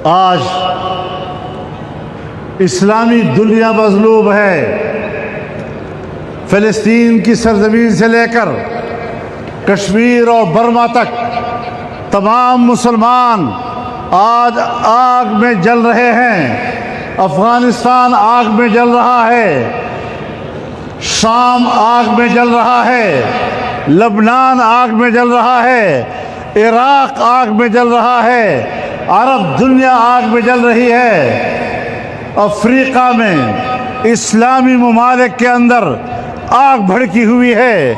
آج اسلامی دنیا مظلوم ہے. فلسطین کی سرزمین سے لے کر کشمیر اور برما تک تمام مسلمان آج آگ میں جل رہے ہیں. افغانستان آگ میں جل رہا ہے، شام آگ میں جل رہا ہے، لبنان آگ میں جل رہا ہے، عراق آگ میں جل رہا ہے، عرب دنیا آگ میں جل رہی ہے. افریقہ میں اسلامی ممالک کے اندر آگ بھڑکی ہوئی ہے.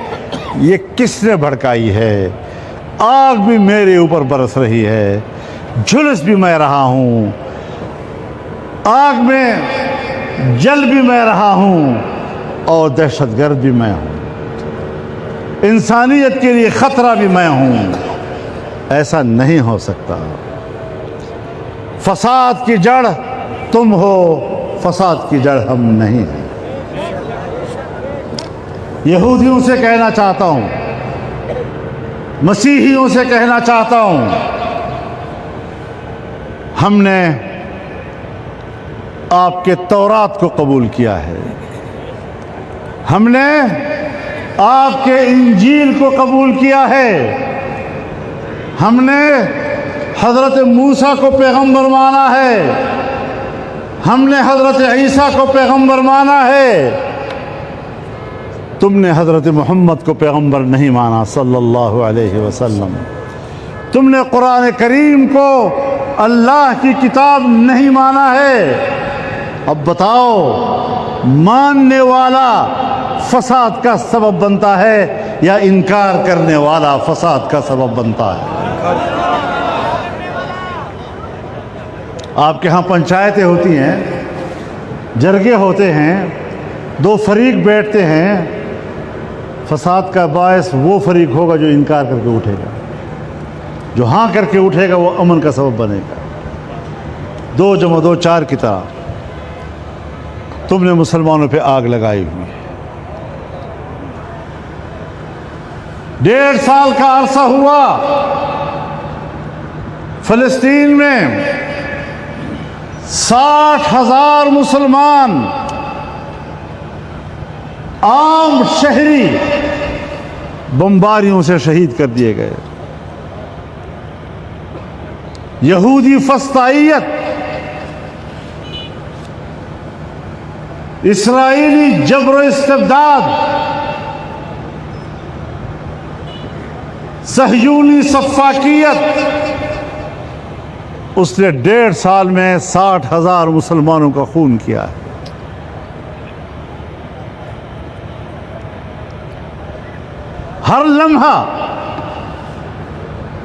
یہ کس نے بھڑکائی ہے؟ آگ بھی میرے اوپر برس رہی ہے، جھلس بھی میں رہا ہوں، آگ میں جل بھی میں رہا ہوں اور دہشت گرد بھی میں ہوں، انسانیت کے لیے خطرہ بھی میں ہوں. ایسا نہیں ہو سکتا. فساد کی جڑ تم ہو، فساد کی جڑ ہم نہیں ہیں. یہودیوں سے کہنا چاہتا ہوں، مسیحیوں سے کہنا چاہتا ہوں، ہم نے آپ کے تورات کو قبول کیا ہے، ہم نے آپ کے انجیل کو قبول کیا ہے، ہم نے حضرت موسیٰ کو پیغمبر مانا ہے، ہم نے حضرت عیسیٰ کو پیغمبر مانا ہے. تم نے حضرت محمد کو پیغمبر نہیں مانا صلی اللہ علیہ وسلم. تم نے قرآن کریم کو اللہ کی کتاب نہیں مانا ہے. اب بتاؤ، ماننے والا فساد کا سبب بنتا ہے یا انکار کرنے والا فساد کا سبب بنتا ہے؟ آپ کے ہاں پنچایتیں ہوتی ہیں، جرگے ہوتے ہیں، دو فریق بیٹھتے ہیں. فساد کا باعث وہ فریق ہوگا جو انکار کر کے اٹھے گا، جو ہاں کر کے اٹھے گا وہ امن کا سبب بنے گا. 2 + 2 4 کی طرح تم نے مسلمانوں پہ آگ لگائی ہوئی ہے. 1.5 سال کا عرصہ ہوا فلسطین میں 60,000 مسلمان عام شہری بمباریوں سے شہید کر دیے گئے. یہودی فسطائیت، اسرائیلی جبر و استبداد، صہیونی سفاکیت، اس نے 1.5 سال میں 60,000 مسلمانوں کا خون کیا ہے. ہر لمحہ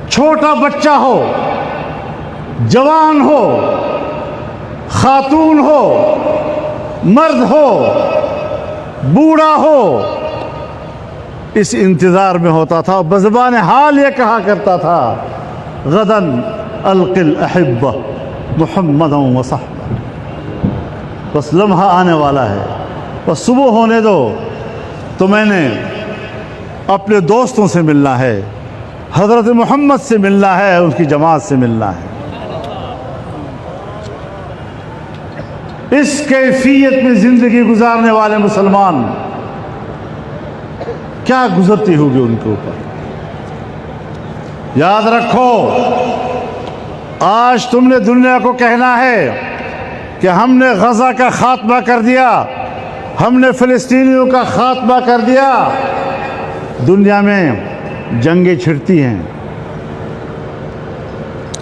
چھوٹا بچہ ہو، جوان ہو، خاتون ہو، مرد ہو، بوڑھا ہو، اس انتظار میں ہوتا تھا. بزبان حال یہ کہا کرتا تھا، غداً القی الاحبہ محمدا وصحبہ. بس لمحہ آنے والا ہے، بس صبح ہونے دو تو میں نے اپنے دوستوں سے ملنا ہے، حضرت محمد سے ملنا ہے، اس کی جماعت سے ملنا ہے. اس کیفیت میں زندگی گزارنے والے مسلمان کیا گزرتی ہوگی ان کے اوپر. یاد رکھو، آج تم نے دنیا کو کہنا ہے کہ ہم نے غزہ کا خاتمہ کر دیا، ہم نے فلسطینیوں کا خاتمہ کر دیا. دنیا میں جنگیں چھڑتی ہیں،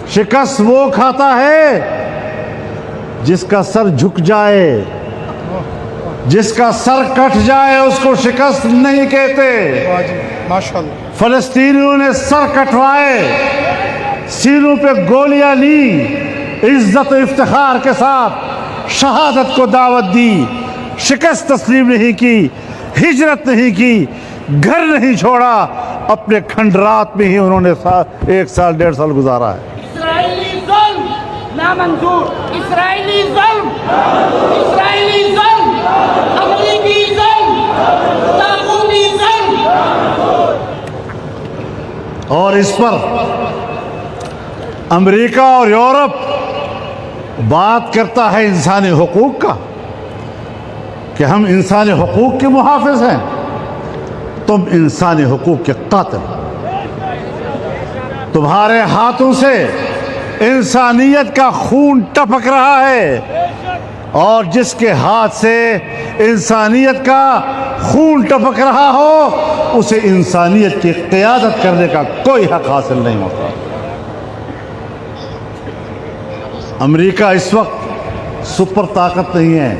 شکست وہ کھاتا ہے جس کا سر جھک جائے، جس کا سر کٹ جائے اس کو شکست نہیں کہتے. ماشاءاللہ فلسطینیوں نے سر کٹوائے، سینوں پہ گولیاں لی، عزت و افتخار کے ساتھ شہادت کو دعوت دی، شکست تسلیم نہیں کی، ہجرت نہیں کی، گھر نہیں چھوڑا. اپنے کھنڈرات میں ہی انہوں نے 1 سال 1.5 سال گزارا ہے. اسرائیلی ظلم نامنظور، اسرائیلی ظلم، اسرائیلی ظلم، امریکی ظلم، طاغوتی ظلم. اور اس پر امریکہ اور یورپ بات کرتا ہے انسانی حقوق کا کہ ہم انسانی حقوق کے محافظ ہیں، تم انسانی حقوق کے قاتل، تمہارے ہاتھوں سے انسانیت کا خون ٹپک رہا ہے، اور جس کے ہاتھ سے انسانیت کا خون ٹپک رہا ہو اسے انسانیت کی قیادت کرنے کا کوئی حق حاصل نہیں ہوتا۔ امریکہ اس وقت سپر طاقت نہیں ہے،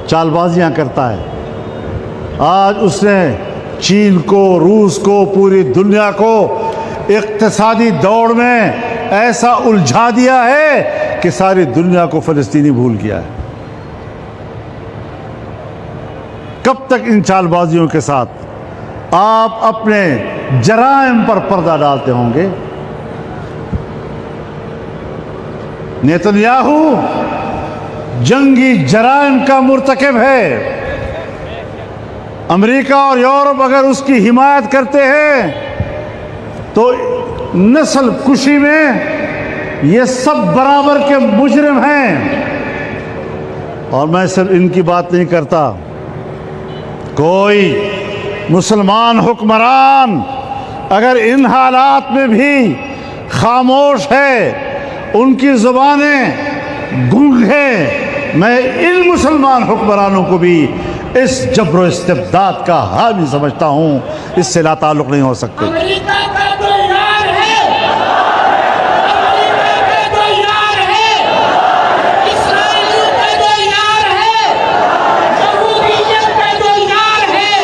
چال بازیاں کرتا ہے۔ آج اس نے چین کو، روس کو، پوری دنیا کو اقتصادی دوڑ میں ایسا الجھا دیا ہے کہ ساری دنیا کو فلسطینی بھول گیا ہے۔ کب تک ان چال بازیوں کے ساتھ آپ اپنے جرائم پر پردہ ڈالتے ہوں گے؟ نیتنیاہو جنگی جرائم کا مرتکب ہے۔ امریکہ اور یورپ اگر اس کی حمایت کرتے ہیں تو نسل کشی میں یہ سب برابر کے مجرم ہیں۔ اور میں صرف ان کی بات نہیں کرتا، کوئی مسلمان حکمران اگر ان حالات میں بھی خاموش ہے، ان کی زبانیں گونگ ہیں، میں ان مسلمان حکمرانوں کو بھی اس جبر و استبداد کا حامی سمجھتا ہوں، اس سے لا تعلق نہیں ہو سکتے۔ امریکہ کا تو یار ہے، امریکہ کا تو یار ہے، اسرائیل کا تو یار ہے، یہودیت کا تو یار ہے۔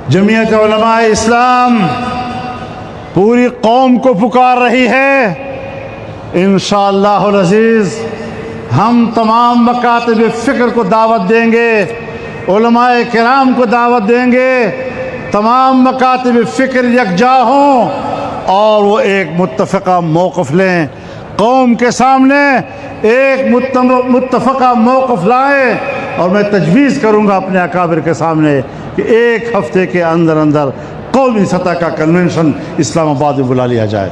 جمعیت علماء اسلام پوری قوم کو پکار رہی ہے، انشاءاللہ العزیز ہم تمام مکاتب فکر کو دعوت دیں گے، علماء کرام کو دعوت دیں گے، تمام مکاتب فکر یکجا ہوں اور وہ ایک متفقہ موقف لیں، قوم کے سامنے ایک متفقہ موقف لائیں۔ اور میں تجویز کروں گا اپنے اکابر کے سامنے کہ ایک ہفتے کے اندر قومی سطح کا کنونشن اسلام آباد میں بلا لیا جائے۔